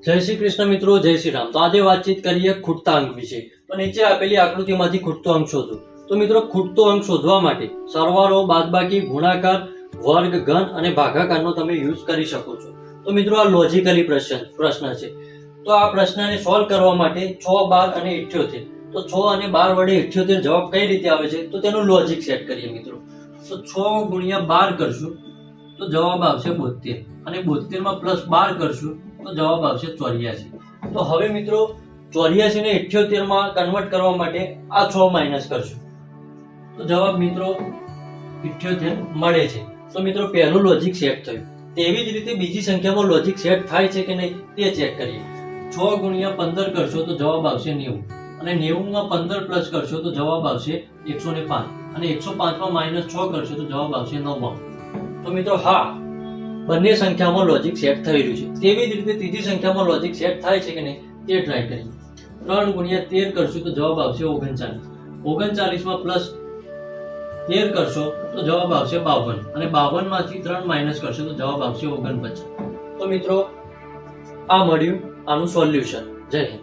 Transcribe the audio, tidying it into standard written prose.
જય શ્રી કૃષ્ણ મિત્રો, જય શ્રી રામ। તો આજે વાતચીત કરીએ ખૂટતા અંક વિશે। તો નીચે આપેલી આકૃતિમાંથી ખૂટતો અંક શોધો। તો મિત્રો ખૂટતો અંક શોધવા માટે સરવાળો, બાદબાકી, ગુણાકાર, વર્ગ, ઘન અને ભાગાકારનો તમે યુઝ કરી શકો છો। તો મિત્રો આ લોજિકલી પ્રશ્ન છે। તો આ પ્રશ્નને સોલ્વ કરવા માટે 6, 12 અને 78, તો 6 અને 12 વડે 78 જવાબ કઈ રીતે આવે છે તો તેનું લોજિક સેટ કરીએ મિત્રો। તો 6 ગુણ્યા 12 કરશું તો જવાબ આવશે 72 અને 72 માં પ્લસ 12 કરશું તો જવાબ આવશે 84। તો હવે મિત્રો 84 ને 78 માં કન્વર્ટ કરવા માટે આ 6 માઇનસ કરશું તો જવાબ મિત્રો 78 મળે છે। તો મિત્રો પહેલું લોજિક સેટ થયું। તેવી જ રીતે બીજી સંખ્યામાં લોજિક સેટ થાય છે કે નહીં તે ચેક કરીએ। 6 ગુણ્યા 15 કરશો તો જવાબ આવશે 90 અને 90 માં 15 પ્લસ કરશો તો જવાબ આવશે 105 અને 105 માં માઇનસ 6 કરશો તો જવાબ આવશે 99। તો મિત્રો હા, બંને સંખ્યામાં લોજિક સેટ થઈ રહ્યું છે। તેવી જ રીતે ત્રીજી સંખ્યામાં લોજિક સેટ થાય છે કે નહીં તે ટ્રાય કરીએ। 3 ગુણ્યા 13 કરશું તો જવાબ આવશે 39, 39 માં પ્લસ 13 કરશો તો જવાબ આવશે 52 અને 52 માંથી 3 માઇનસ કરશો તો જવાબ આવશે 49। તો મિત્રો આ મળ્યું આનું સોલ્યુશન। જય હિન્દ।